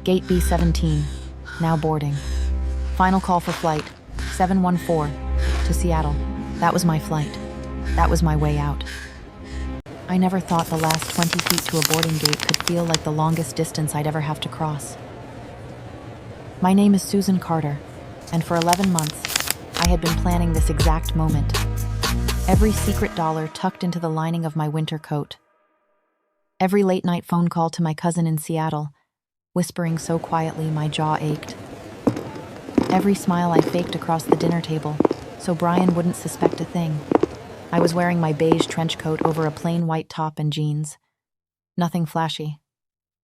Gate B17, now boarding. Final call for flight, 714, to Seattle. That was my flight. That was my way out. I never thought the last 20 feet to a boarding gate could feel like the longest distance I'd ever have to cross. My name is Susan Carter, and for 11 months, I had been planning this exact moment. Every secret dollar tucked into the lining of my winter coat. Every late-night phone call to my cousin in Seattle, whispering so quietly my jaw ached. Every smile I faked across the dinner table, so Bryan wouldn't suspect a thing. I was wearing my beige trench coat over a plain white top and jeans. Nothing flashy.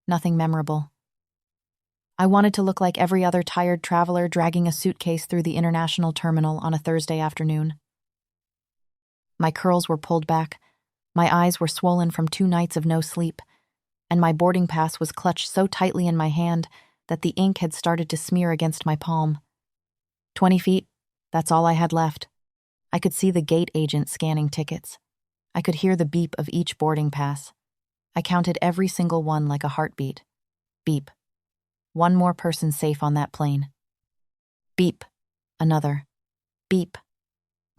Nothing memorable. I wanted to look like every other tired traveler dragging a suitcase through the international terminal on a Thursday afternoon. My curls were pulled back, my eyes were swollen from 2 nights of no sleep, and my boarding pass was clutched so tightly in my hand that the ink had started to smear against my palm. 20 feet, that's all I had left. I could see the gate agent scanning tickets. I could hear the beep of each boarding pass. I counted every single one like a heartbeat. Beep. One more person safe on that plane. Beep. Another. Beep.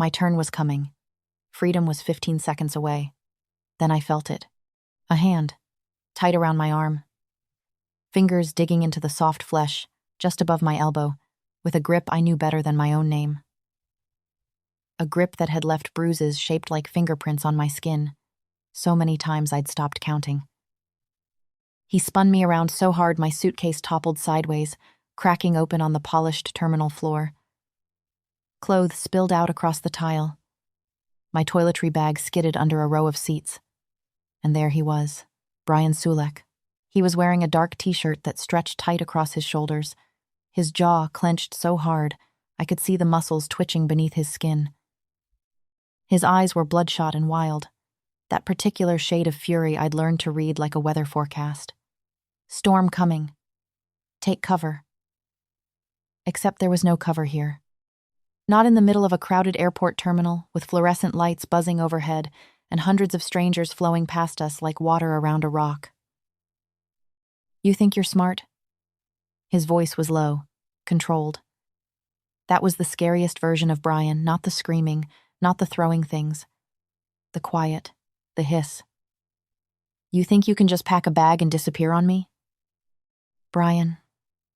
My turn was coming. Freedom was 15 seconds away. Then I felt it. A hand. Tight around my arm. Fingers digging into the soft flesh, just above my elbow, with a grip I knew better than my own name. A grip that had left bruises shaped like fingerprints on my skin. So many times I'd stopped counting. He spun me around so hard my suitcase toppled sideways, cracking open on the polished terminal floor. Clothes spilled out across the tile. My toiletry bag skidded under a row of seats. And there he was. Bryan Sulek. He was wearing a dark t-shirt that stretched tight across his shoulders. His jaw clenched so hard, I could see the muscles twitching beneath his skin. His eyes were bloodshot and wild, that particular shade of fury I'd learned to read like a weather forecast. Storm coming. Take cover. Except there was no cover here. Not in the middle of a crowded airport terminal with fluorescent lights buzzing overhead and hundreds of strangers flowing past us like water around a rock. You think you're smart? His voice was low, controlled. That was the scariest version of Bryan, not the screaming, not the throwing things. The quiet, the hiss. You think you can just pack a bag and disappear on me? Bryan,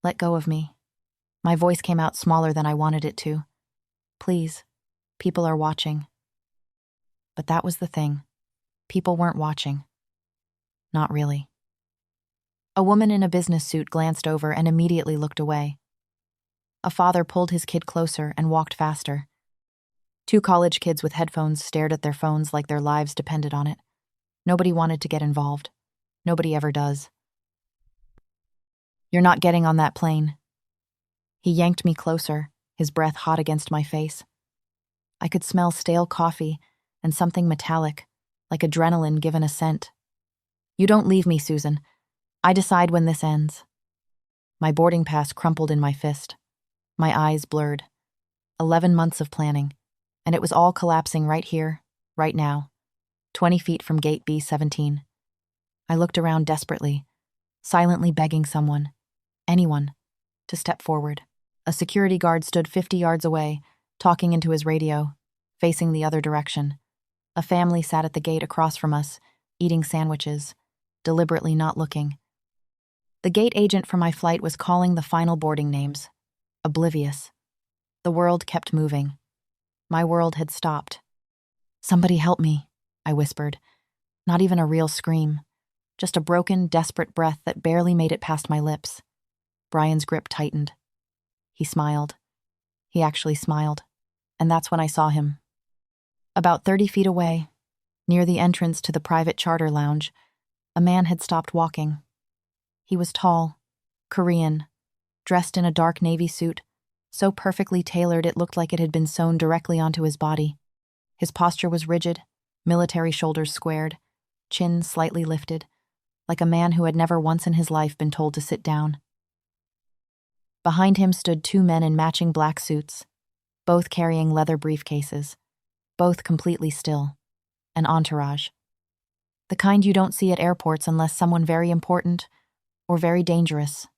let go of me. My voice came out smaller than I wanted it to. Please, people are watching. But that was the thing. People weren't watching. Not really. A woman in a business suit glanced over and immediately looked away. A father pulled his kid closer and walked faster. 2 college kids with headphones stared at their phones like their lives depended on it. Nobody wanted to get involved. Nobody ever does. You're not getting on that plane. He yanked me closer, his breath hot against my face. I could smell stale coffee and something metallic, like adrenaline given a scent. You don't leave me, Susan. I decide when this ends. My boarding pass crumpled in my fist. My eyes blurred. 11 months of planning, and it was all collapsing right here, right now, 20 feet from gate B17. I looked around desperately, silently begging someone, anyone, to step forward. A security guard stood 50 yards away, talking into his radio, facing the other direction. A family sat at the gate across from us, eating sandwiches, deliberately not looking. The gate agent for my flight was calling the final boarding names. Oblivious. The world kept moving. My world had stopped. Somebody help me, I whispered. Not even a real scream. Just a broken, desperate breath that barely made it past my lips. Bryan's grip tightened. He smiled. He actually smiled. And that's when I saw him. About 30 feet away, near the entrance to the private charter lounge, a man had stopped walking. He was tall, Korean, dressed in a dark navy suit, so perfectly tailored it looked like it had been sewn directly onto his body. His posture was rigid, military shoulders squared, chin slightly lifted, like a man who had never once in his life been told to sit down. Behind him stood 2 men in matching black suits, both carrying leather briefcases, both completely still, an entourage. The kind you don't see at airports unless someone very important or very dangerous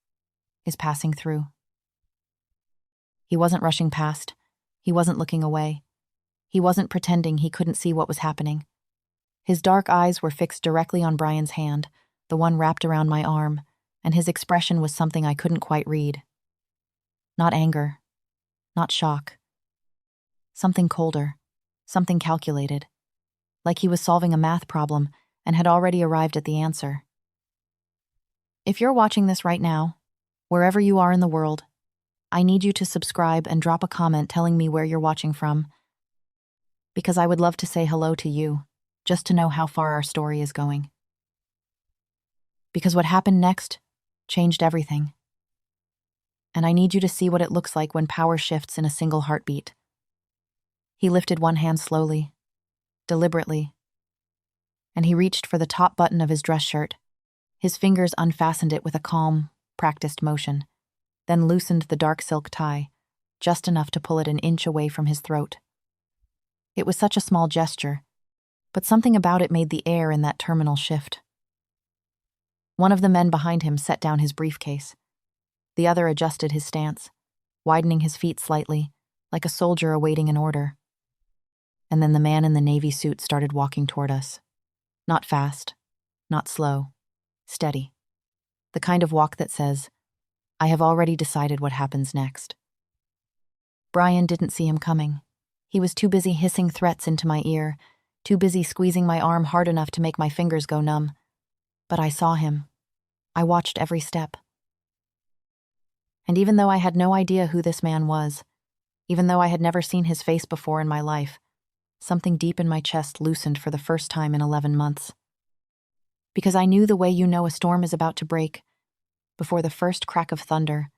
is passing through. He wasn't rushing past. He wasn't looking away. He wasn't pretending he couldn't see what was happening. His dark eyes were fixed directly on Bryan's hand, the one wrapped around my arm, and his expression was something I couldn't quite read. Not anger. Not shock. Something colder. Something calculated. Like he was solving a math problem and had already arrived at the answer. If you're watching this right now, wherever you are in the world, I need you to subscribe and drop a comment telling me where you're watching from, because I would love to say hello to you, just to know how far our story is going. Because what happened next changed everything. And I need you to see what it looks like when power shifts in a single heartbeat. He lifted one hand slowly, deliberately, and he reached for the top button of his dress shirt. His fingers unfastened it with a calm, practiced motion, then loosened the dark silk tie, just enough to pull it an inch away from his throat. It was such a small gesture, but something about it made the air in that terminal shift. One of the men behind him set down his briefcase. The other adjusted his stance, widening his feet slightly, like a soldier awaiting an order. And then the man in the navy suit started walking toward us. Not fast, not slow, steady. The kind of walk that says, I have already decided what happens next. Bryan didn't see him coming. He was too busy hissing threats into my ear, too busy squeezing my arm hard enough to make my fingers go numb. But I saw him. I watched every step. And even though I had no idea who this man was, even though I had never seen his face before in my life, something deep in my chest loosened for the first time in 11 months. Because I knew the way you know a storm is about to break, before the first crack of thunder,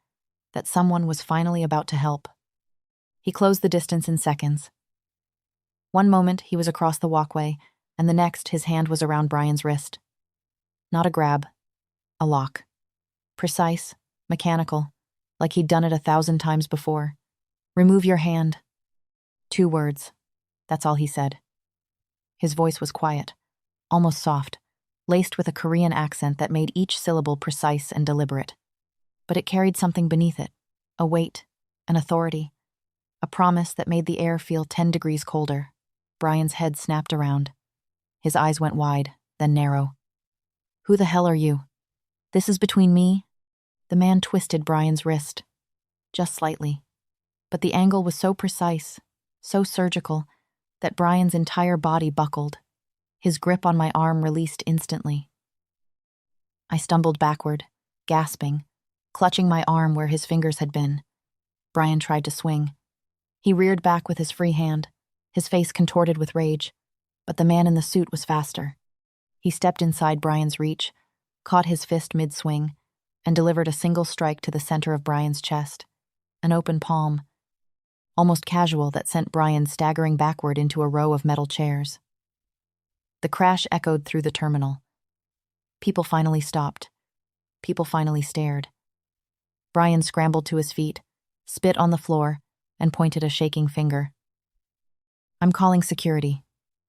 that someone was finally about to help. He closed the distance in seconds. One moment, he was across the walkway, and the next, his hand was around Bryan's wrist. Not a grab, a lock. Precise, mechanical, like he'd done it 1,000 times before. Remove your hand. 2 words. That's all he said. His voice was quiet, almost soft, laced with a Korean accent that made each syllable precise and deliberate. But it carried something beneath it, a weight, an authority, a promise that made the air feel 10 degrees colder. Bryan's head snapped around. His eyes went wide, then narrow. Who the hell are you? This is between me. The man twisted Bryan's wrist, just slightly. But the angle was so precise, so surgical, that Bryan's entire body buckled. His grip on my arm released instantly. I stumbled backward, gasping, clutching my arm where his fingers had been. Bryan tried to swing. He reared back with his free hand, his face contorted with rage, but the man in the suit was faster. He stepped inside Bryan's reach, caught his fist mid-swing, and delivered a single strike to the center of Bryan's chest, an open palm, almost casual, that sent Bryan staggering backward into a row of metal chairs. The crash echoed through the terminal. People finally stopped. People finally stared. Bryan scrambled to his feet, spit on the floor, and pointed a shaking finger. I'm calling security.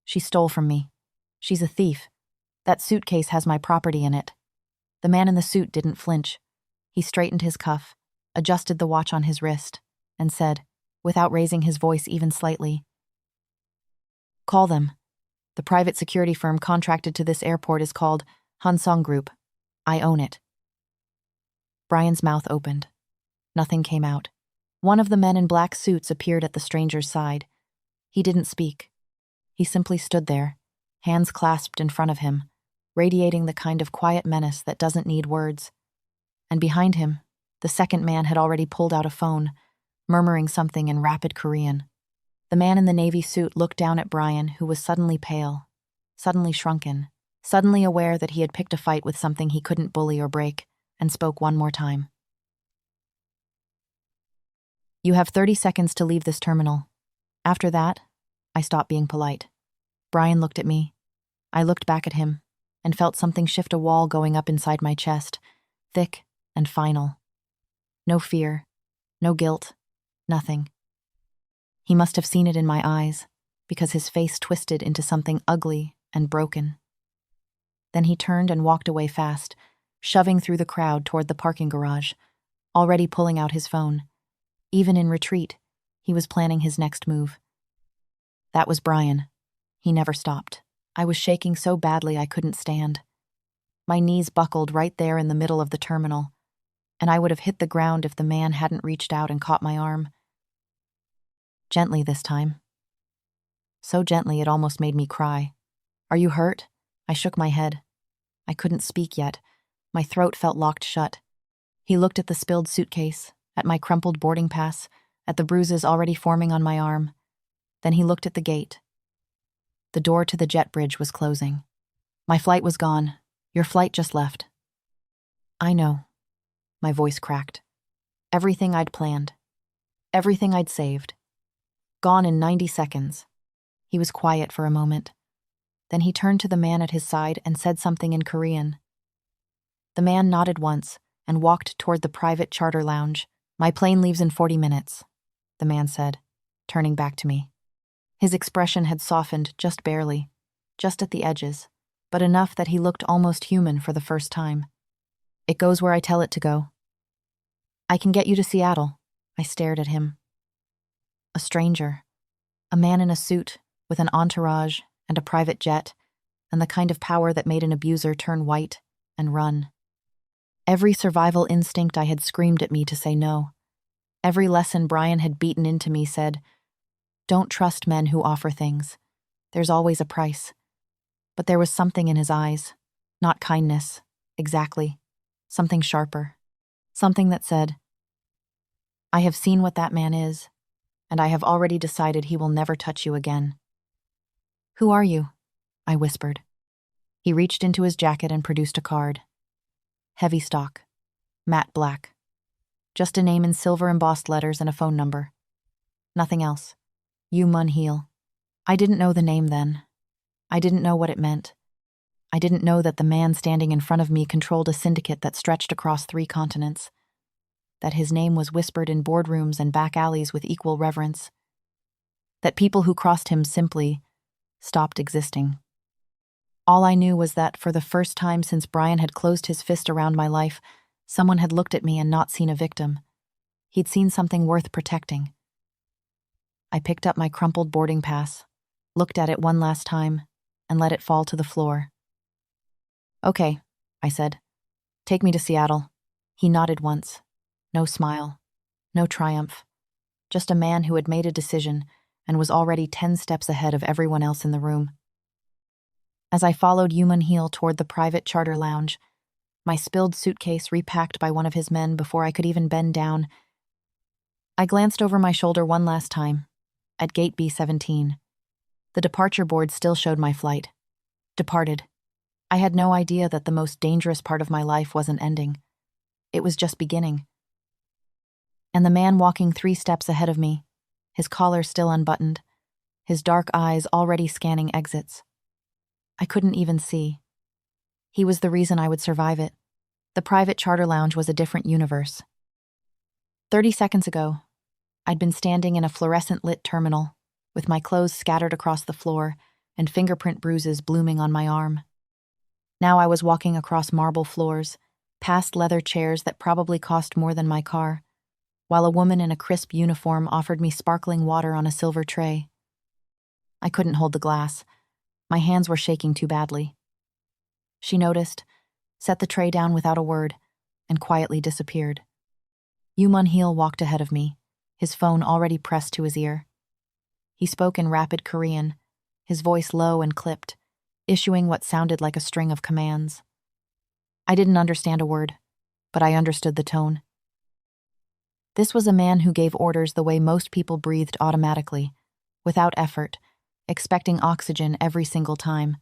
She stole from me. She's a thief. That suitcase has my property in it. The man in the suit didn't flinch. He straightened his cuff, adjusted the watch on his wrist, and said, without raising his voice even slightly, call them. The private security firm contracted to this airport is called Hansong Group. I own it. Bryan's mouth opened. Nothing came out. One of the men in black suits appeared at the stranger's side. He didn't speak. He simply stood there, hands clasped in front of him, radiating the kind of quiet menace that doesn't need words. And behind him, the second man had already pulled out a phone, murmuring something in rapid Korean. The man in the navy suit looked down at Bryan, who was suddenly pale, suddenly shrunken, suddenly aware that he had picked a fight with something he couldn't bully or break, and spoke one more time. You have 30 seconds to leave this terminal. After that, I stopped being polite. Bryan looked at me. I looked back at him, and felt something shift, a wall going up inside my chest, thick and final. No fear, no guilt, nothing. He must have seen it in my eyes, because his face twisted into something ugly and broken. Then he turned and walked away fast, shoving through the crowd toward the parking garage, already pulling out his phone. Even in retreat, he was planning his next move. That was Bryan. He never stopped. I was shaking so badly I couldn't stand. My knees buckled right there in the middle of the terminal, and I would have hit the ground if the man hadn't reached out and caught my arm. Gently this time. So gently it almost made me cry. "Are you hurt?" I shook my head. I couldn't speak yet. My throat felt locked shut. He looked at the spilled suitcase, at my crumpled boarding pass, at the bruises already forming on my arm. Then he looked at the gate. The door to the jet bridge was closing. "My flight was gone. Your flight just left." "I know." My voice cracked. Everything I'd planned. Everything I'd saved. Gone in 90 seconds. He was quiet for a moment. Then he turned to the man at his side and said something in Korean. The man nodded once and walked toward the private charter lounge. "My plane leaves in 40 minutes, the man said, turning back to me. His expression had softened just barely, just at the edges, but enough that he looked almost human for the first time. "It goes where I tell it to go." "I can get you to Seattle." I stared at him. A stranger. A man in a suit, with an entourage and a private jet, and the kind of power that made an abuser turn white and run. Every survival instinct I had screamed at me to say no. Every lesson Bryan had beaten into me said, "Don't trust men who offer things. There's always a price." But there was something in his eyes, not kindness, exactly. Something sharper. Something that said, "I have seen what that man is, and I have already decided he will never touch you again." "Who are you?" I whispered. He reached into his jacket and produced a card. Heavy stock. Matte black. Just a name in silver embossed letters and a phone number. Nothing else. Yu Mun-Heel. I didn't know the name then. I didn't know what it meant. I didn't know that the man standing in front of me controlled a syndicate that stretched across 3 continents. That his name was whispered in boardrooms and back alleys with equal reverence. That people who crossed him simply stopped existing. All I knew was that for the first time since Bryan had closed his fist around my life, someone had looked at me and not seen a victim. He'd seen something worth protecting. I picked up my crumpled boarding pass, looked at it one last time, and let it fall to the floor. "Okay," I said. "Take me to Seattle." He nodded once. No smile. No triumph. Just a man who had made a decision and was already 10 steps ahead of everyone else in the room. As I followed Yu Mun-Heel toward the private charter lounge, my spilled suitcase repacked by one of his men before I could even bend down, I glanced over my shoulder one last time, at gate B-17. The departure board still showed my flight. Departed. I had no idea that the most dangerous part of my life wasn't ending. It was just beginning. And the man walking 3 steps ahead of me, his collar still unbuttoned, his dark eyes already scanning exits. I couldn't even see. He was the reason I would survive it. The private charter lounge was a different universe. 30 seconds ago, I'd been standing in a fluorescent-lit terminal, with my clothes scattered across the floor and fingerprint bruises blooming on my arm. Now I was walking across marble floors, past leather chairs that probably cost more than my car, while a woman in a crisp uniform offered me sparkling water on a silver tray. I couldn't hold the glass. My hands were shaking too badly. She noticed, set the tray down without a word, and quietly disappeared. Yu Mun-Heel walked ahead of me, his phone already pressed to his ear. He spoke in rapid Korean, his voice low and clipped, issuing what sounded like a string of commands. I didn't understand a word, but I understood the tone. This was a man who gave orders the way most people breathed automatically, without effort, expecting oxygen every single time.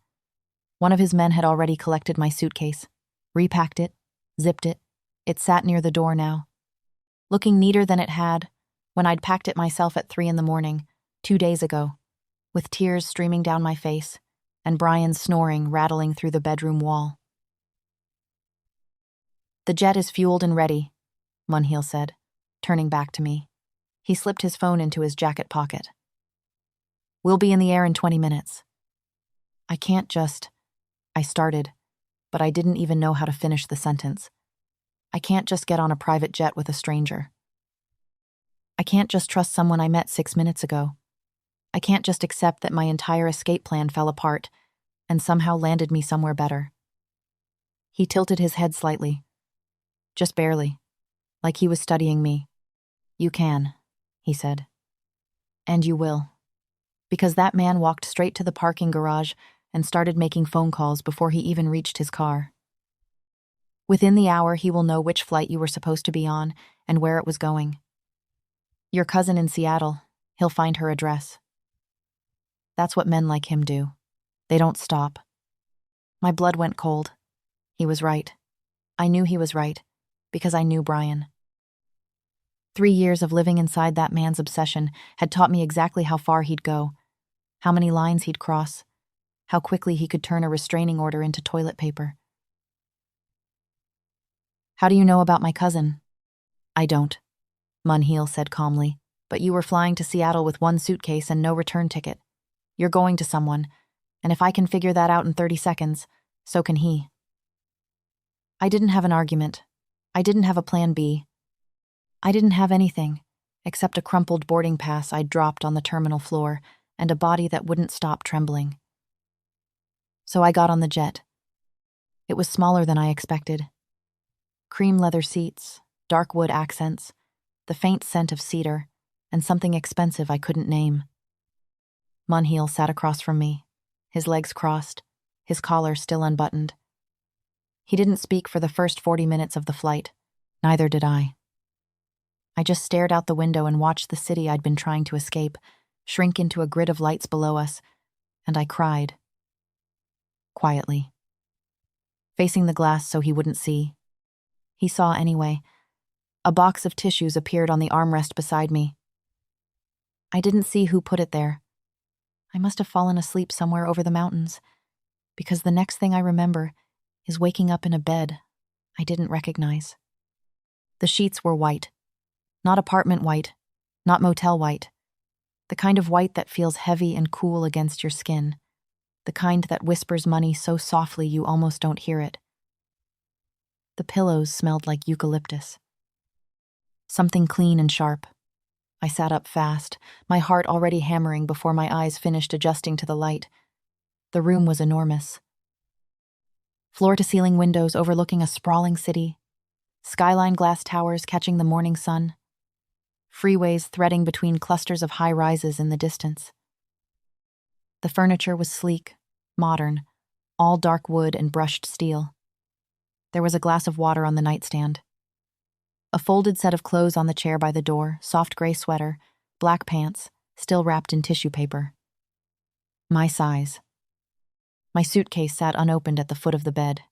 One of his men had already collected my suitcase, repacked it, zipped it. It sat near the door now, looking neater than it had when I'd packed it myself at 3 a.m, 2 days ago, with tears streaming down my face and Bryan's snoring rattling through the bedroom wall. "The jet is fueled and ready," Mun-Heel said, turning back to me. He slipped his phone into his jacket pocket. "We'll be in the air in 20 minutes. I can't just..." I started, but I didn't even know how to finish the sentence. I can't just get on a private jet with a stranger. I can't just trust someone I met 6 minutes ago. I can't just accept that my entire escape plan fell apart and somehow landed me somewhere better. He tilted his head slightly. Just barely. Like he was studying me. You can, he said. And you will. Because that man walked straight to the parking garage and started making phone calls before he even reached his car. Within the hour, he will know which flight you were supposed to be on and where it was going. Your cousin in Seattle, he'll find her address. That's what men like him do. They don't stop. My blood went cold. He was right. I knew he was right, because I knew Bryan. 3 years of living inside that man's obsession had taught me exactly how far he'd go, how many lines he'd cross, how quickly he could turn a restraining order into toilet paper. How do you know about my cousin? I don't, Mun-Heel said calmly, but you were flying to Seattle with 1 suitcase and no return ticket. You're going to someone, and if I can figure that out in 30 seconds, so can he. I didn't have an argument. I didn't have a plan B. I didn't have anything, except a crumpled boarding pass I'd dropped on the terminal floor and a body that wouldn't stop trembling. So I got on the jet. It was smaller than I expected. Cream leather seats, dark wood accents, the faint scent of cedar, and something expensive I couldn't name. Mun-Heel sat across from me, his legs crossed, his collar still unbuttoned. He didn't speak for the first 40 minutes of the flight. Neither did I. I just stared out the window and watched the city I'd been trying to escape shrink into a grid of lights below us, and I cried. Quietly. Facing the glass so he wouldn't see. He saw anyway. A box of tissues appeared on the armrest beside me. I didn't see who put it there. I must have fallen asleep somewhere over the mountains, because the next thing I remember is waking up in a bed I didn't recognize. The sheets were white. Not apartment white, not motel white. The kind of white that feels heavy and cool against your skin. The kind that whispers money so softly you almost don't hear it. The pillows smelled like eucalyptus. Something clean and sharp. I sat up fast, my heart already hammering before my eyes finished adjusting to the light. The room was enormous. Floor-to-ceiling windows overlooking a sprawling city. Skyline glass towers catching the morning sun. Freeways threading between clusters of high-rises in the distance. The furniture was sleek, modern, all dark wood and brushed steel. There was a glass of water on the nightstand. A folded set of clothes on the chair by the door, soft gray sweater, black pants, still wrapped in tissue paper. My size. My suitcase sat unopened at the foot of the bed.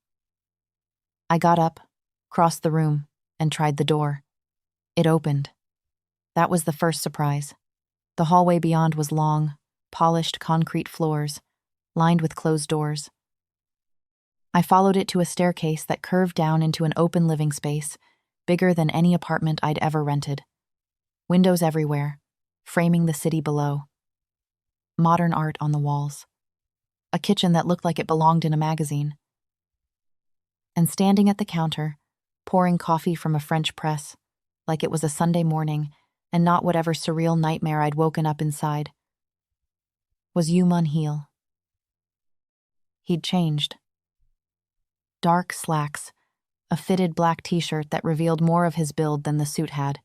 I got up, crossed the room, and tried the door. It opened. That was the first surprise. The hallway beyond was long, polished concrete floors, lined with closed doors. I followed it to a staircase that curved down into an open living space, bigger than any apartment I'd ever rented. Windows everywhere, framing the city below. Modern art on the walls. A kitchen that looked like it belonged in a magazine. And standing at the counter, pouring coffee from a French press, like it was a Sunday morning and not whatever surreal nightmare I'd woken up inside, was Yu Mun-Heel. He'd changed. Dark slacks, a fitted black t-shirt that revealed more of his build than the suit had.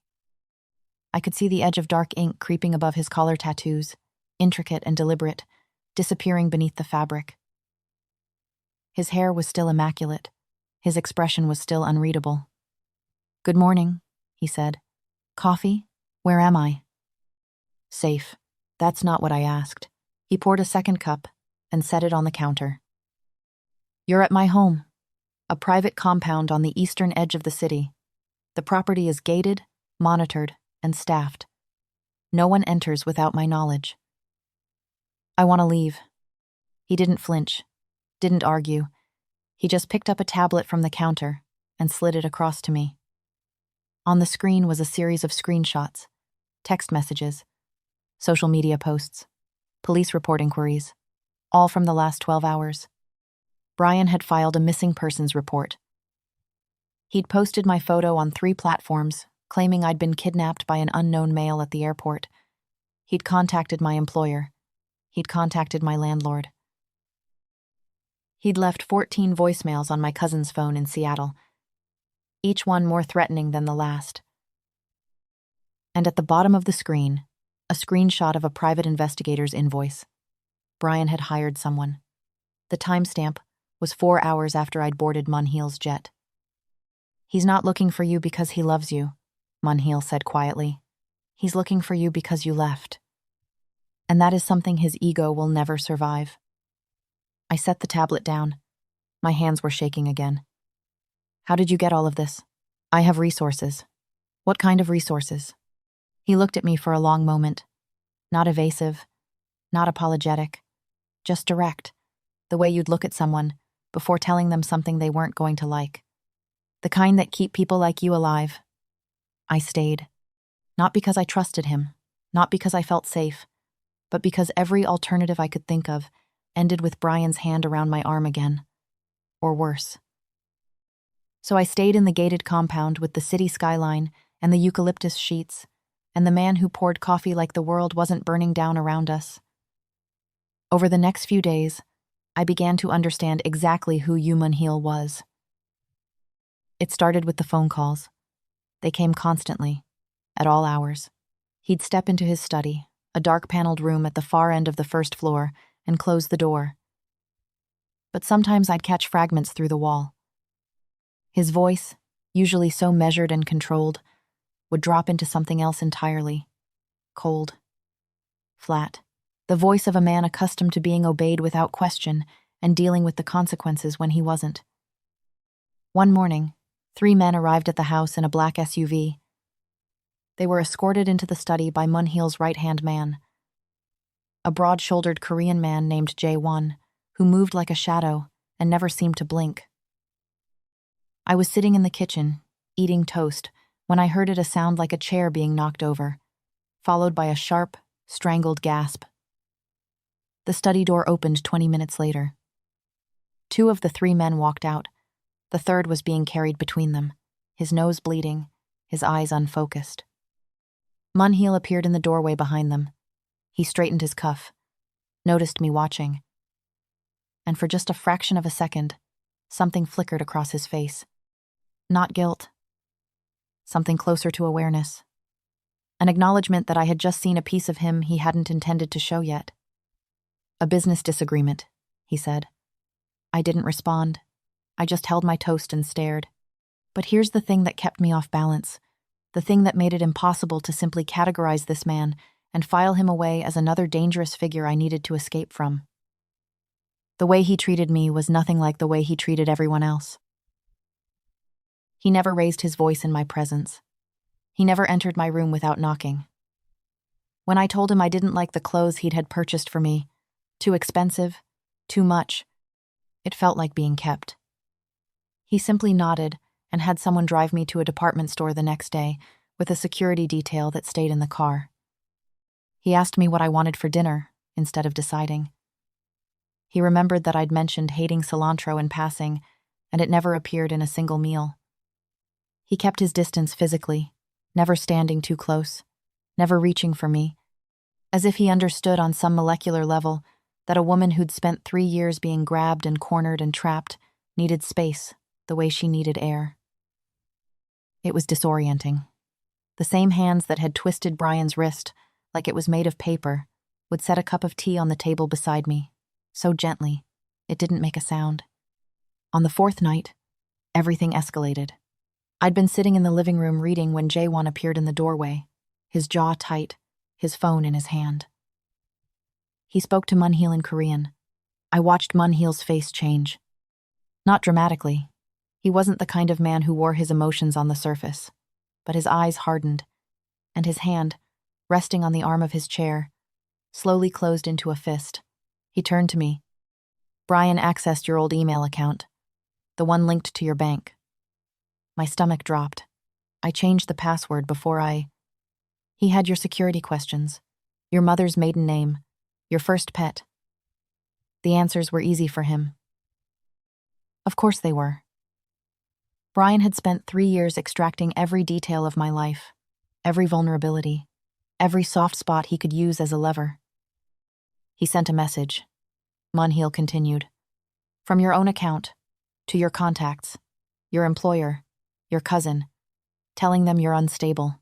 I could see the edge of dark ink creeping above his collar tattoos, intricate and deliberate, disappearing beneath the fabric. His hair was still immaculate. His expression was still unreadable. "Good morning," he said. "Coffee? Where am I?" "Safe. That's not what I asked." He poured a second cup and set it on the counter. "You're at my home, a private compound on the eastern edge of the city. The property is gated, monitored, and staffed. No one enters without my knowledge." "I want to leave." He didn't flinch, didn't argue. He just picked up a tablet from the counter and slid it across to me. On the screen was a series of screenshots, text messages, social media posts, police report inquiries, all from the last 12 hours. Bryan had filed a missing persons report. He'd posted my photo on 3 platforms, claiming I'd been kidnapped by an unknown male at the airport. He'd contacted my employer. He'd contacted my landlord. He'd left 14 voicemails on my cousin's phone in Seattle, each one more threatening than the last. And at the bottom of the screen, a screenshot of a private investigator's invoice. Bryan had hired someone. The timestamp was 4 hours after I'd boarded Mun-Heel's jet. "He's not looking for you because he loves you," Mun-Heel said quietly. "He's looking for you because you left. And that is something his ego will never survive." I set the tablet down. My hands were shaking again. "How did you get all of this?" "I have resources." "What kind of resources?" He looked at me for a long moment. Not evasive, not apologetic, just direct, the way you'd look at someone before telling them something they weren't going to like. The kind that keep people like you alive. I stayed. Not because I trusted him, not because I felt safe, but because every alternative I could think of ended with Bryan's hand around my arm again. Or worse. So I stayed in the gated compound with the city skyline and the eucalyptus sheets, and the man who poured coffee like the world wasn't burning down around us. Over the next few days, I began to understand exactly who Yu Mun-Heel was. It started with the phone calls. They came constantly, at all hours. He'd step into his study, a dark-paneled room at the far end of the first floor, and close the door. But sometimes I'd catch fragments through the wall. His voice, usually so measured and controlled, would drop into something else entirely. Cold. Flat. The voice of a man accustomed to being obeyed without question and dealing with the consequences when he wasn't. One morning, 3 men arrived at the house in a black SUV. They were escorted into the study by Mun-Heel's right-hand man, a broad-shouldered Korean man named Jae-won, who moved like a shadow and never seemed to blink. I was sitting in the kitchen, eating toast, when I heard a sound like a chair being knocked over, followed by a sharp, strangled gasp. The study door opened 20 minutes later. 2 of the 3 men walked out. The third was being carried between them, his nose bleeding, his eyes unfocused. Mun-Heel appeared in the doorway behind them. He straightened his cuff, noticed me watching, and for just a fraction of a second, something flickered across his face. Not guilt. Something closer to awareness. An acknowledgement that I had just seen a piece of him he hadn't intended to show yet. "A business disagreement," he said. I didn't respond. I just held my toast and stared. But here's the thing that kept me off balance. The thing that made it impossible to simply categorize this man and file him away as another dangerous figure I needed to escape from. The way he treated me was nothing like the way he treated everyone else. He never raised his voice in my presence. He never entered my room without knocking. When I told him I didn't like the clothes he'd had purchased for me, too expensive, too much, it felt like being kept. He simply nodded and had someone drive me to a department store the next day with a security detail that stayed in the car. He asked me what I wanted for dinner instead of deciding. He remembered that I'd mentioned hating cilantro in passing, and it never appeared in a single meal. He kept his distance physically, never standing too close, never reaching for me, as if he understood on some molecular level that a woman who'd spent 3 years being grabbed and cornered and trapped needed space the way she needed air. It was disorienting. The same hands that had twisted Bryan's wrist like it was made of paper would set a cup of tea on the table beside me, so gently, it didn't make a sound. On the 4th night, everything escalated. I'd been sitting in the living room reading when Jae-won appeared in the doorway, his jaw tight, his phone in his hand. He spoke to Mun-Heel in Korean. I watched Mun-Heel's face change. Not dramatically. He wasn't the kind of man who wore his emotions on the surface, but his eyes hardened, and his hand, resting on the arm of his chair, slowly closed into a fist. He turned to me. "Bryan accessed your old email account, the one linked to your bank." My stomach dropped. I changed the password before He had your security questions, your mother's maiden name, your first pet. The answers were easy for him. Of course they were. Bryan had spent 3 years extracting every detail of my life, every vulnerability, every soft spot he could use as a lever. He sent a message. Mun-Heel continued. From your own account, to your contacts, your employer, your cousin, telling them you're unstable,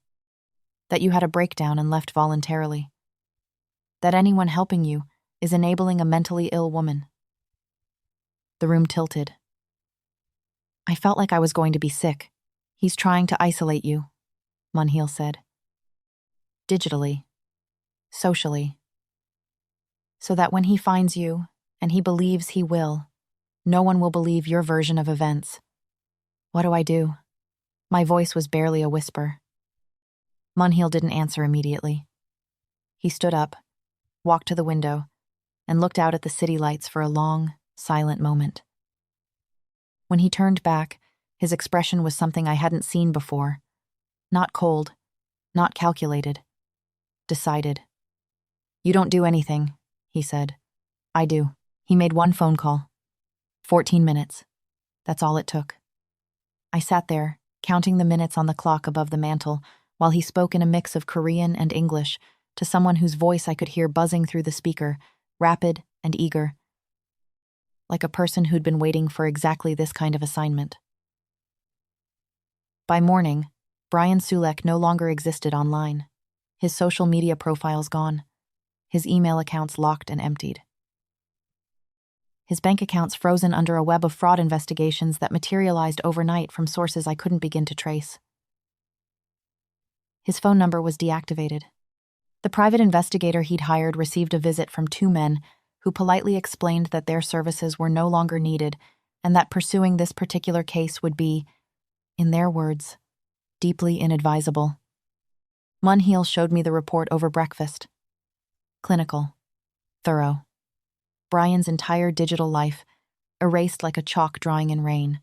that you had a breakdown and left voluntarily, that anyone helping you is enabling a mentally ill woman. The room tilted. I felt like I was going to be sick. He's trying to isolate you, Mun-Heel said. Digitally. Socially. So that when he finds you, and he believes he will, no one will believe your version of events. What do I do? My voice was barely a whisper. Mun-Heel didn't answer immediately. He stood up, walked to the window, and looked out at the city lights for a long, silent moment. When he turned back, his expression was something I hadn't seen before. Not cold, not calculated. Decided. You don't do anything, he said. I do. He made one phone call. 14 minutes. That's all it took. I sat there, counting the minutes on the clock above the mantel, while he spoke in a mix of Korean and English to someone whose voice I could hear buzzing through the speaker, rapid and eager, like a person who'd been waiting for exactly this kind of assignment. By morning, Bryan Sulek no longer existed online. His social media profiles gone. His email accounts locked and emptied. His bank accounts frozen under a web of fraud investigations that materialized overnight from sources I couldn't begin to trace. His phone number was deactivated. The private investigator he'd hired received a visit from 2 men who politely explained that their services were no longer needed and that pursuing this particular case would be, in their words, deeply inadvisable. Mun-Heel showed me the report over breakfast. Clinical. Thorough. Bryan's entire digital life, erased like a chalk drawing in rain.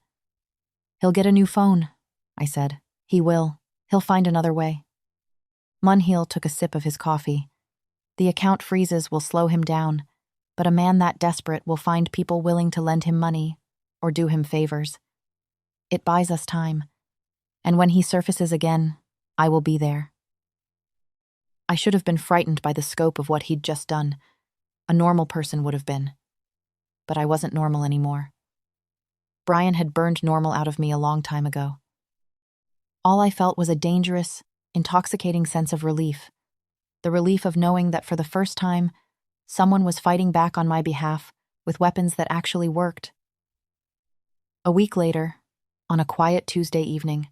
He'll get a new phone, I said. He will. He'll find another way. Mun-Heel took a sip of his coffee. The account freezes will slow him down, but a man that desperate will find people willing to lend him money or do him favors. It buys us time, and when he surfaces again, I will be there. I should have been frightened by the scope of what he'd just done. A normal person would have been. But I wasn't normal anymore. Bryan had burned normal out of me a long time ago. All I felt was a dangerous, intoxicating sense of relief. The relief of knowing that for the first time, someone was fighting back on my behalf with weapons that actually worked. A week later, on a quiet Tuesday evening,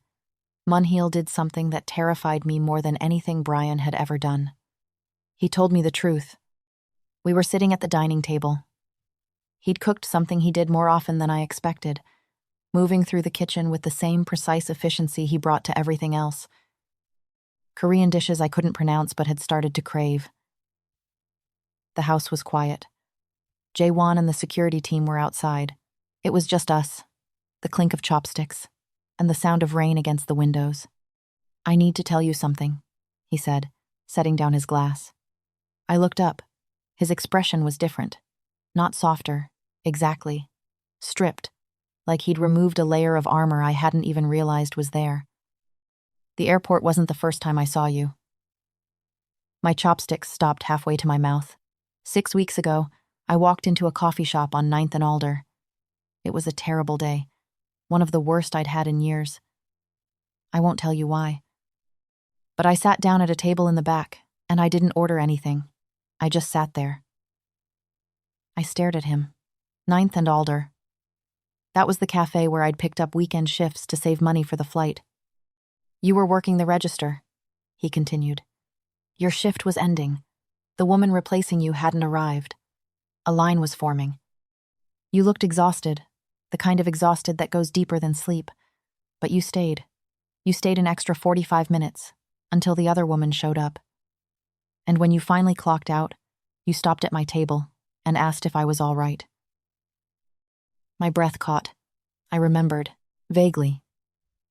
Mun-Heel did something that terrified me more than anything Bryan had ever done. He told me the truth. We were sitting at the dining table. He'd cooked something he did more often than I expected, moving through the kitchen with the same precise efficiency he brought to everything else. Korean dishes I couldn't pronounce but had started to crave. The house was quiet. Jae-won and the security team were outside. It was just us, the clink of chopsticks, and the sound of rain against the windows. I need to tell you something, he said, setting down his glass. I looked up. His expression was different. Not softer, exactly. Stripped, like he'd removed a layer of armor I hadn't even realized was there. The airport wasn't the first time I saw you. My chopsticks stopped halfway to my mouth. 6 weeks ago, I walked into a coffee shop on 9th and Alder. It was a terrible day, one of the worst I'd had in years. I won't tell you why. But I sat down at a table in the back, and I didn't order anything. I just sat there. I stared at him. 9th and Alder. That was the cafe where I'd picked up weekend shifts to save money for the flight. You were working the register, he continued. Your shift was ending. The woman replacing you hadn't arrived. A line was forming. You looked exhausted, the kind of exhausted that goes deeper than sleep. But you stayed. You stayed an extra 45 minutes, until the other woman showed up. And when you finally clocked out, you stopped at my table and asked if I was all right. My breath caught. I remembered, vaguely.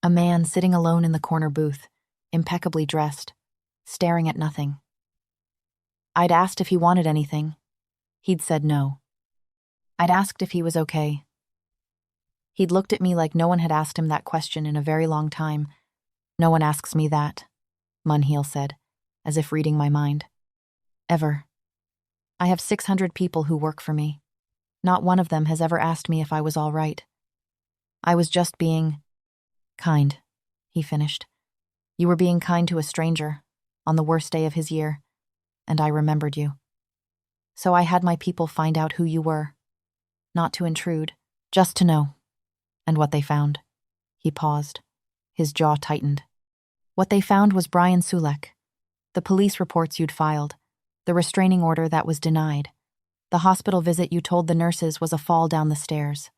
A man sitting alone in the corner booth, impeccably dressed, staring at nothing. I'd asked if he wanted anything. He'd said no. I'd asked if he was okay. He'd looked at me like no one had asked him that question in a very long time. "No one asks me that," Mun-Heel said, as if reading my mind. "Ever. I have 600 people who work for me. Not one of them has ever asked me if I was all right. I was just being kind," he finished. "You were being kind to a stranger, on the worst day of his year, and I remembered you. So I had my people find out who you were. Not to intrude, just to know. And what they found." He paused. His jaw tightened. "What they found was Bryan Sulek. The police reports you'd filed. The restraining order that was denied. The hospital visit you told the nurses was a fall down the stairs."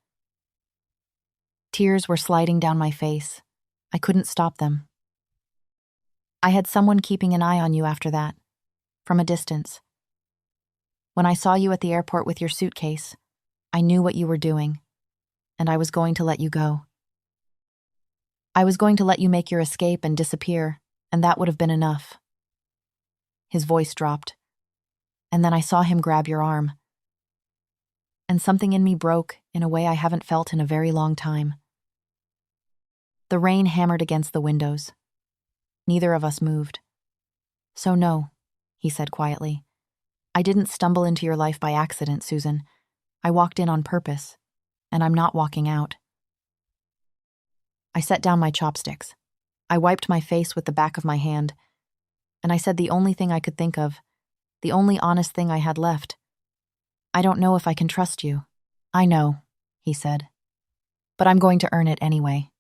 Tears were sliding down my face. I couldn't stop them. "I had someone keeping an eye on you after that, from a distance. When I saw you at the airport with your suitcase, I knew what you were doing, and I was going to let you go. I was going to let you make your escape and disappear, and that would have been enough." His voice dropped, and then I saw him grab your arm. And something in me broke in a way I haven't felt in a very long time. The rain hammered against the windows. Neither of us moved. "So no," he said quietly. "I didn't stumble into your life by accident, Susan. I walked in on purpose, and I'm not walking out." I set down my chopsticks. I wiped my face with the back of my hand, and I said the only thing I could think of, the only honest thing I had left. "I don't know if I can trust you." "I know," he said. "But I'm going to earn it anyway."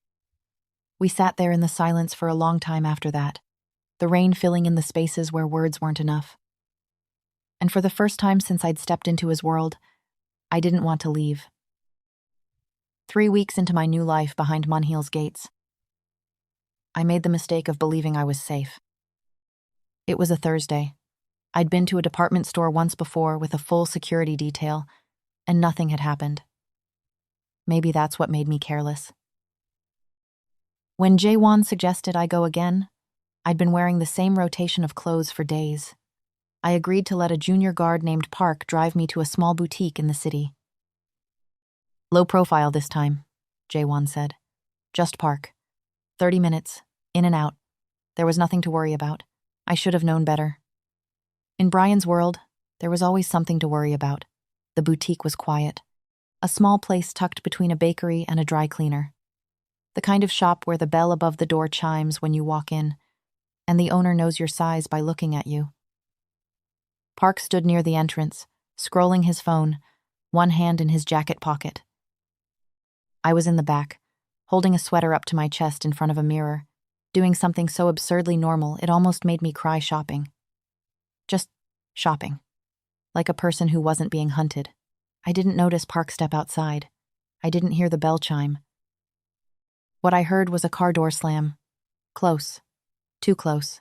We sat there in the silence for a long time after that, the rain filling in the spaces where words weren't enough. And for the first time since I'd stepped into his world, I didn't want to leave. 3 weeks into my new life behind Mun-Heel's gates, I made the mistake of believing I was safe. It was a Thursday. I'd been to a department store once before with a full security detail, and nothing had happened. Maybe that's what made me careless. When Jae-won suggested I go again, I'd been wearing the same rotation of clothes for days. I agreed to let a junior guard named Park drive me to a small boutique in the city. "Low profile this time," Jae-won said. "Just Park. 30 minutes, in and out. There was nothing to worry about. I should have known better." In Bryan's world, there was always something to worry about. The boutique was quiet. A small place tucked between a bakery and a dry cleaner. The kind of shop where the bell above the door chimes when you walk in, and the owner knows your size by looking at you. Park stood near the entrance, scrolling his phone, one hand in his jacket pocket. I was in the back, holding a sweater up to my chest in front of a mirror, doing something so absurdly normal it almost made me cry shopping. Just shopping. Like a person who wasn't being hunted. I didn't notice Park step outside. I didn't hear the bell chime. What I heard was a car door slam. Close. Too close.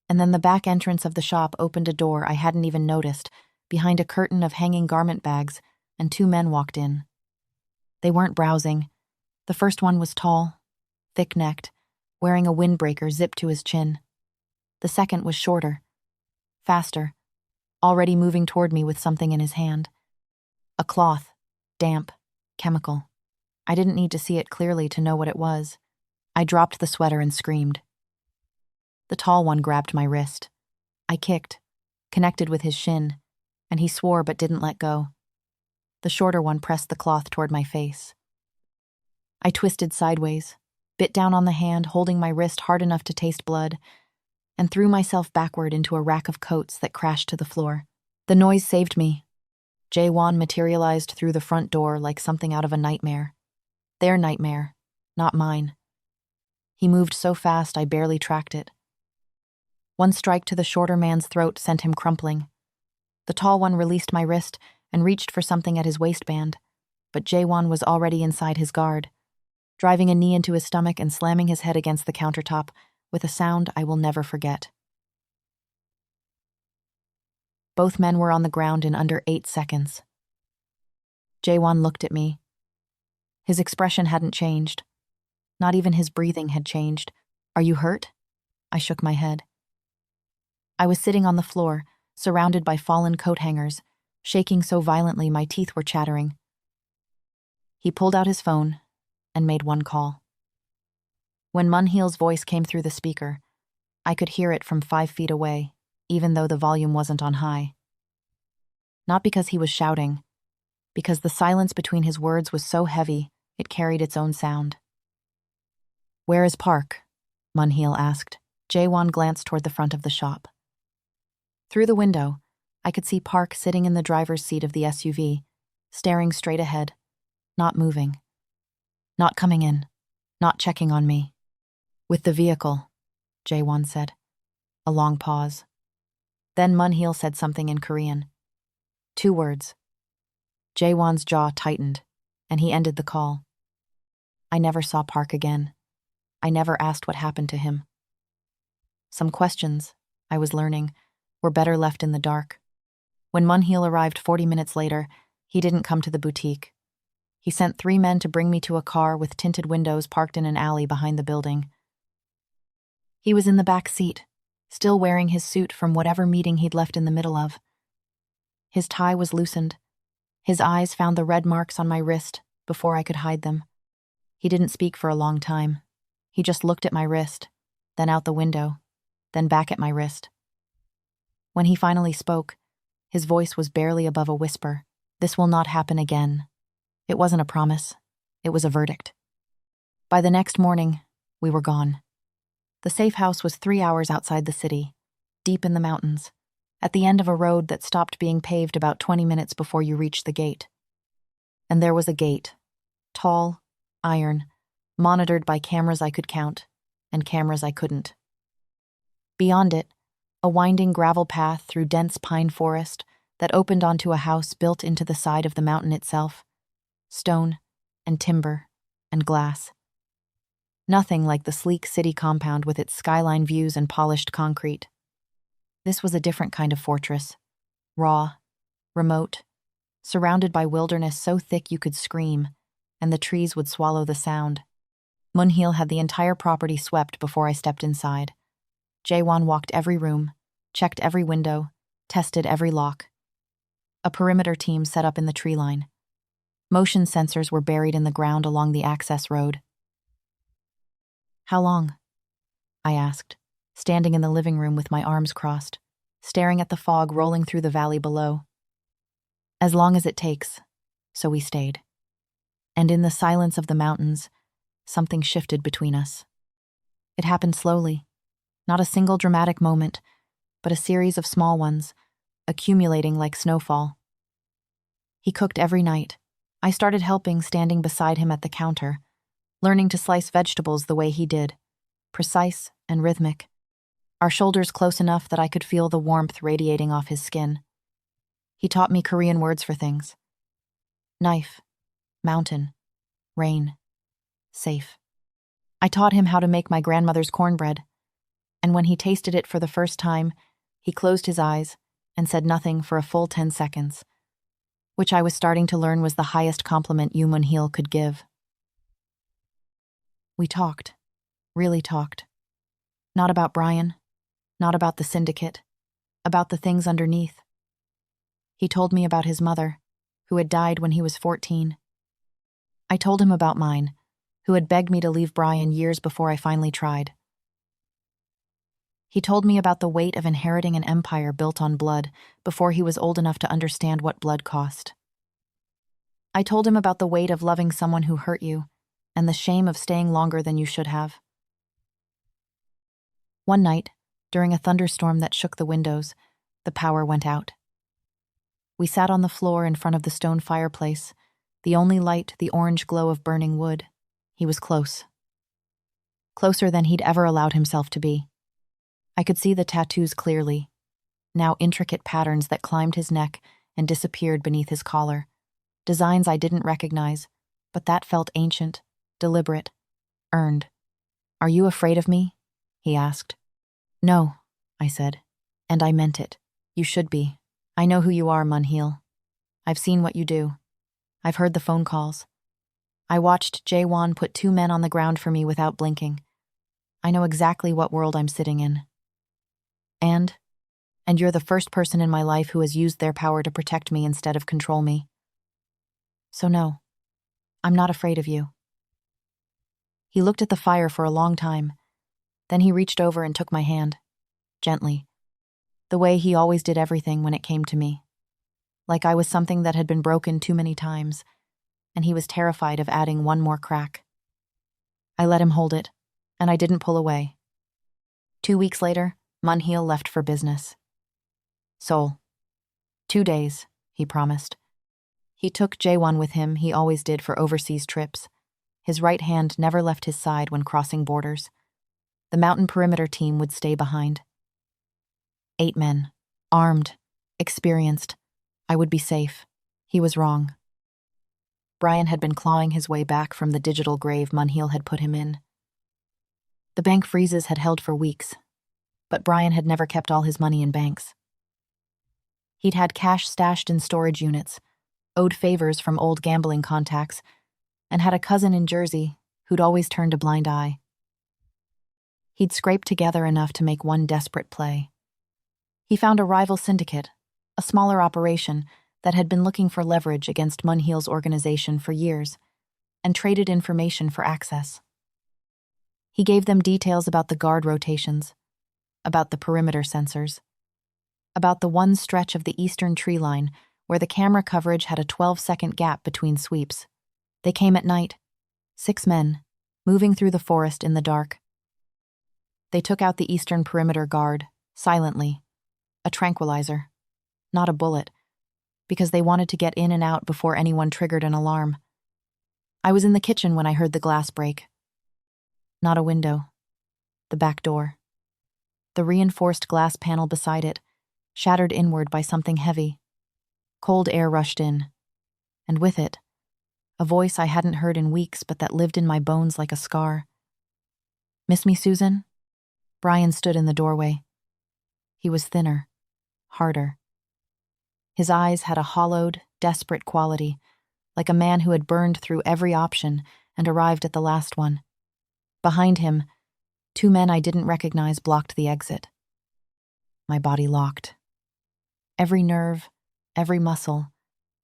And then the back entrance of the shop opened a door I hadn't even noticed, behind a curtain of hanging garment bags, and 2 men walked in. They weren't browsing. The first one was tall, thick-necked, wearing a windbreaker zipped to his chin. The second was shorter, faster, already moving toward me with something in his hand. A cloth, damp, chemical. I didn't need to see it clearly to know what it was. I dropped the sweater and screamed. The tall one grabbed my wrist. I kicked, connected with his shin, and he swore but didn't let go. The shorter one pressed the cloth toward my face. I twisted sideways, bit down on the hand, holding my wrist hard enough to taste blood, and threw myself backward into a rack of coats that crashed to the floor. The noise saved me. Jae-won materialized through the front door like something out of a nightmare. Their nightmare, not mine. He moved so fast I barely tracked it. One strike to the shorter man's throat sent him crumpling. The tall one released my wrist and reached for something at his waistband, but Jae-won was already inside his guard, driving a knee into his stomach and slamming his head against the countertop with a sound I will never forget. Both men were on the ground in under 8 seconds. Jae-won looked at me. His expression hadn't changed. Not even his breathing had changed. "Are you hurt?" I shook my head. I was sitting on the floor, surrounded by fallen coat hangers, shaking so violently my teeth were chattering. He pulled out his phone and made one call. When Mun-Heel's voice came through the speaker, I could hear it from 5 feet away, even though the volume wasn't on high. Not because he was shouting, because the silence between his words was so heavy it carried its own sound. "Where is Park?" Mun-Heel asked. Jae-won glanced toward the front of the shop. Through the window, I could see Park sitting in the driver's seat of the SUV, staring straight ahead, not moving, not coming in, not checking on me. "With the vehicle," Jae-won said. A long pause. Then Mun-Heel said something in Korean. 2 words. Jae-won's jaw tightened, and he ended the call. I never saw Park again. I never asked what happened to him. Some questions, I was learning, were better left in the dark. When Mun-Heel arrived 40 minutes later, he didn't come to the boutique. He sent 3 men to bring me to a car with tinted windows parked in an alley behind the building. He was in the back seat, still wearing his suit from whatever meeting he'd left in the middle of. His tie was loosened. His eyes found the red marks on my wrist before I could hide them. He didn't speak for a long time. He just looked at my wrist, then out the window, then back at my wrist. When he finally spoke, his voice was barely above a whisper. "This will not happen again." It wasn't a promise. It was a verdict. By the next morning, we were gone. The safe house was 3 hours outside the city, deep in the mountains, at the end of a road that stopped being paved about 20 minutes before you reached the gate. And there was a gate, tall, iron, monitored by cameras I could count, and cameras I couldn't. Beyond it, a winding gravel path through dense pine forest that opened onto a house built into the side of the mountain itself, stone and timber and glass. Nothing like the sleek city compound with its skyline views and polished concrete. This was a different kind of fortress, raw, remote, surrounded by wilderness so thick you could scream, and the trees would swallow the sound. Mun-Heel had the entire property swept before I stepped inside. Jae-won walked every room, checked every window, tested every lock. A perimeter team set up in the tree line. Motion sensors were buried in the ground along the access road. "How long?" I asked, standing in the living room with my arms crossed, staring at the fog rolling through the valley below. "As long as it takes," so we stayed. And in the silence of the mountains, something shifted between us. It happened slowly, not a single dramatic moment, but a series of small ones, accumulating like snowfall. He cooked every night. I started helping, standing beside him at the counter, learning to slice vegetables the way he did, precise and rhythmic. Our shoulders close enough that I could feel the warmth radiating off his skin. He taught me Korean words for things. Knife, mountain, rain, safe. I taught him how to make my grandmother's cornbread, and when he tasted it for the first time, he closed his eyes and said nothing for a full 10 seconds, which I was starting to learn was the highest compliment Yu Mun-Heel could give. We talked, really talked. Not about Bryan, not about the syndicate, about the things underneath. He told me about his mother, who had died when he was 14. I told him about mine, who had begged me to leave Bryan years before I finally tried. He told me about the weight of inheriting an empire built on blood before he was old enough to understand what blood cost. I told him about the weight of loving someone who hurt you and the shame of staying longer than you should have. One night, during a thunderstorm that shook the windows, the power went out. We sat on the floor in front of the stone fireplace, the only light the orange glow of burning wood. He was close. Closer than he'd ever allowed himself to be. I could see the tattoos clearly, now intricate patterns that climbed his neck and disappeared beneath his collar. Designs I didn't recognize, but that felt ancient, deliberate, earned. "Are you afraid of me?" he asked. "No," I said, and I meant it. "You should be. I know who you are, Mun-Heel. I've seen what you do. I've heard the phone calls. I watched Jae-won put 2 men on the ground for me without blinking. I know exactly what world I'm sitting in. And you're the first person in my life who has used their power to protect me instead of control me. So no, I'm not afraid of you." He looked at the fire for a long time. Then he reached over and took my hand, gently, the way he always did everything when it came to me. Like I was something that had been broken too many times, and he was terrified of adding one more crack. I let him hold it, and I didn't pull away. 2 weeks later, Mun-Heel left for business. Seoul. 2 days, he promised. He took Jae-won with him, he always did for overseas trips. His right hand never left his side when crossing borders. The mountain perimeter team would stay behind. 8 men, armed, experienced. I would be safe. He was wrong. Bryan had been clawing his way back from the digital grave Mun-Heel had put him in. The bank freezes had held for weeks, but Bryan had never kept all his money in banks. He'd had cash stashed in storage units, owed favors from old gambling contacts, and had a cousin in Jersey who'd always turned a blind eye. He'd scraped together enough to make one desperate play. He found a rival syndicate, a smaller operation that had been looking for leverage against Mun-Heel's organization for years, and traded information for access. He gave them details about the guard rotations, about the perimeter sensors, about the one stretch of the eastern tree line where the camera coverage had a 12-second gap between sweeps. They came at night, 6 men, moving through the forest in the dark. They took out the eastern perimeter guard, silently, a tranquilizer, not a bullet, because they wanted to get in and out before anyone triggered an alarm. I was in the kitchen when I heard the glass break. Not a window. The back door. The reinforced glass panel beside it, shattered inward by something heavy. Cold air rushed in, and with it, a voice I hadn't heard in weeks but that lived in my bones like a scar. "Miss me, Susan?" Bryan stood in the doorway. He was thinner, harder. His eyes had a hollowed, desperate quality, like a man who had burned through every option and arrived at the last one. Behind him, 2 men I didn't recognize blocked the exit. My body locked. Every nerve, every muscle,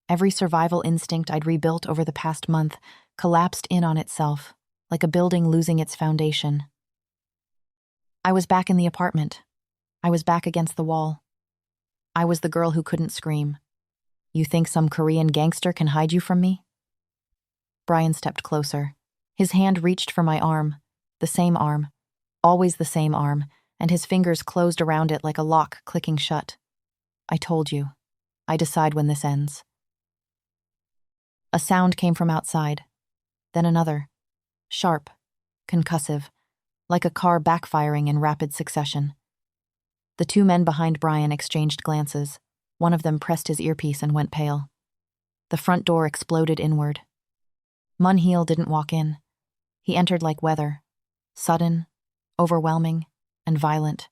every survival instinct I'd rebuilt over the past month collapsed in on itself, like a building losing its foundation. I was back in the apartment. I was back against the wall. I was the girl who couldn't scream. "You think some Korean gangster can hide you from me?" Bryan stepped closer. His hand reached for my arm, the same arm, always the same arm, and his fingers closed around it like a lock clicking shut. "I told you. I decide when this ends." A sound came from outside, then another, sharp, concussive, like a car backfiring in rapid succession. The 2 men behind Bryan exchanged glances. One of them pressed his earpiece and went pale. The front door exploded inward. Mun-Heel didn't walk in. He entered like weather, sudden, overwhelming, and violent.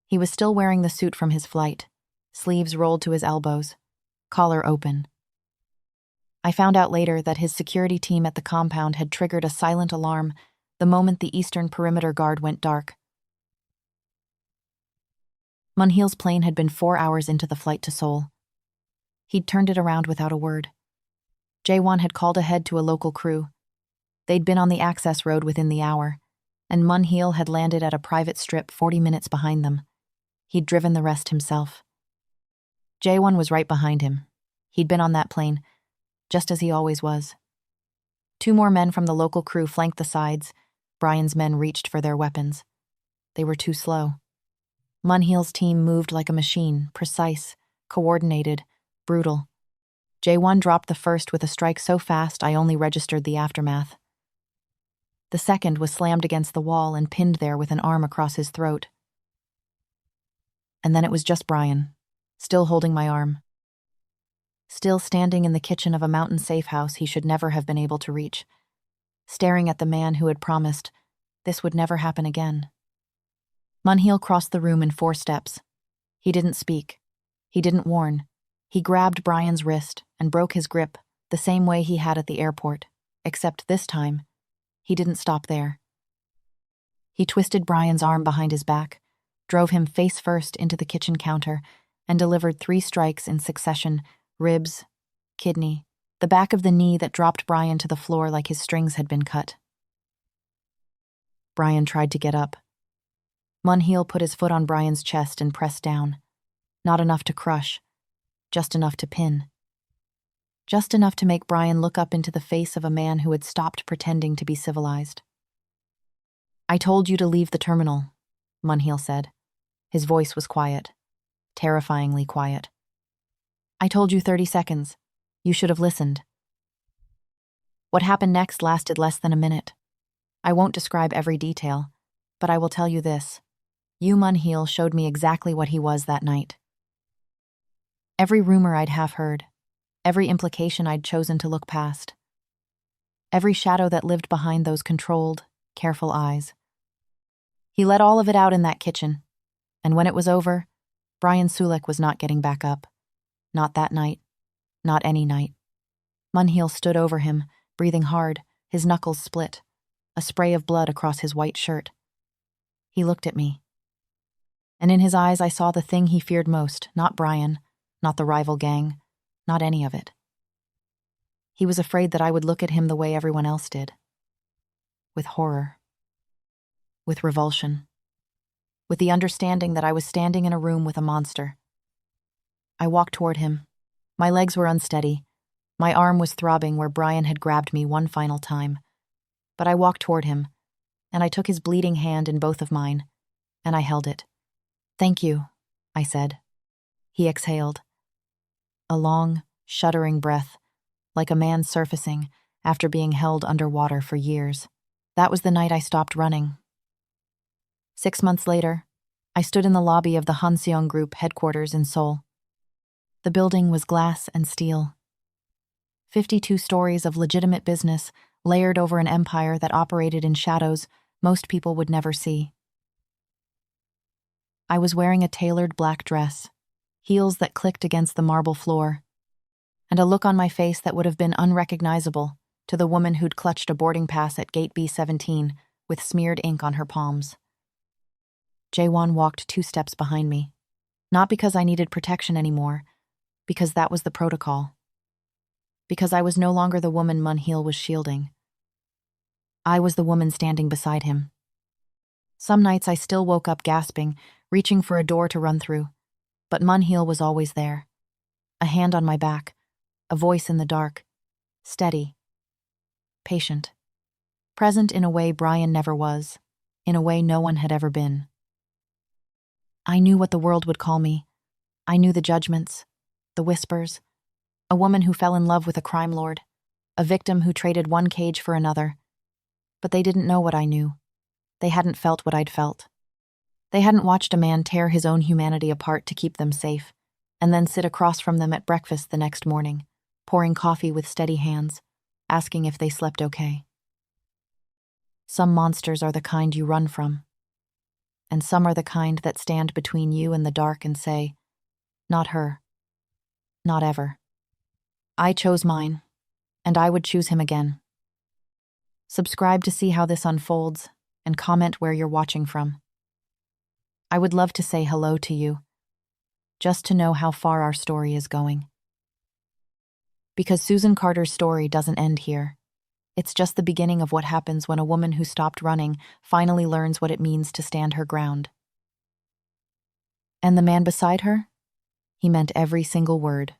He was still wearing the suit from his flight, sleeves rolled to his elbows, collar open. I found out later that his security team at the compound had triggered a silent alarm the moment the eastern perimeter guard went dark. Mun-Heel's plane had been 4 hours into the flight to Seoul. He'd turned it around without a word. Jae-won had called ahead to a local crew. They'd been on the access road within the hour, and Mun-Heel had landed at a private strip 40 minutes behind them. He'd driven the rest himself. Jae-won was right behind him. He'd been on that plane, just as he always was. 2 more men from the local crew flanked the sides. Bryan's men reached for their weapons. They were too slow. Mun-Heel's team moved like a machine, precise, coordinated, brutal. Jae-won dropped the first with a strike so fast I only registered the aftermath. The second was slammed against the wall and pinned there with an arm across his throat. And then it was just Bryan, still holding my arm. Still standing in the kitchen of a mountain safe house he should never have been able to reach, staring at the man who had promised this would never happen again. Mun-Heel crossed the room in 4 steps. He didn't speak. He didn't warn. He grabbed Bryan's wrist and broke his grip the same way he had at the airport, except this time, he didn't stop there. He twisted Bryan's arm behind his back, drove him face first into the kitchen counter, and delivered 3 strikes in succession: ribs, kidney, the back of the knee that dropped Bryan to the floor like his strings had been cut. Bryan tried to get up. Mun-Heel put his foot on Bryan's chest and pressed down. Not enough to crush, just enough to pin. Just enough to make Bryan look up into the face of a man who had stopped pretending to be civilized. "I told you to leave the terminal," Mun-Heel said. His voice was quiet, terrifyingly quiet. "I told you 30 seconds. You should have listened." What happened next lasted less than a minute. I won't describe every detail, but I will tell you this. Yu Mun-Heel showed me exactly what he was that night. Every rumor I'd half heard, every implication I'd chosen to look past, every shadow that lived behind those controlled, careful eyes. He let all of it out in that kitchen, and when it was over, Bryan Sulik was not getting back up. Not that night. Not any night. Mun-Heel stood over him, breathing hard, his knuckles split, a spray of blood across his white shirt. He looked at me. And in his eyes I saw the thing he feared most, not Bryan, not the rival gang, not any of it. He was afraid that I would look at him the way everyone else did. With horror. With revulsion. With the understanding that I was standing in a room with a monster. I walked toward him. My legs were unsteady. My arm was throbbing where Bryan had grabbed me one final time. But I walked toward him, and I took his bleeding hand in both of mine, and I held it. "Thank you," I said. He exhaled. A long, shuddering breath, like a man surfacing after being held underwater for years. That was the night I stopped running. 6 months later, I stood in the lobby of the Hanseong Group headquarters in Seoul. The building was glass and steel. 52 stories of legitimate business layered over an empire that operated in shadows most people would never see. I was wearing a tailored black dress, heels that clicked against the marble floor, and a look on my face that would have been unrecognizable to the woman who'd clutched a boarding pass at Gate B17 with smeared ink on her palms. Jaewon walked 2 steps behind me, not because I needed protection anymore, because that was the protocol. Because I was no longer the woman Mun-Heel was shielding. I was the woman standing beside him. Some nights I still woke up gasping, reaching for a door to run through, but Mun-Heel was always there. A hand on my back, a voice in the dark, steady, patient, present in a way Bryan never was, in a way no one had ever been. I knew what the world would call me. I knew the judgments, the whispers, a woman who fell in love with a crime lord, a victim who traded one cage for another. But they didn't know what I knew. They hadn't felt what I'd felt. They hadn't watched a man tear his own humanity apart to keep them safe, and then sit across from them at breakfast the next morning, pouring coffee with steady hands, asking if they slept okay. Some monsters are the kind you run from, and some are the kind that stand between you and the dark and say, "Not her. Not ever." I chose mine, and I would choose him again. Subscribe to see how this unfolds, and comment where you're watching from. I would love to say hello to you, just to know how far our story is going. Because Susan Carter's story doesn't end here. It's just the beginning of what happens when a woman who stopped running finally learns what it means to stand her ground. And the man beside her? He meant every single word.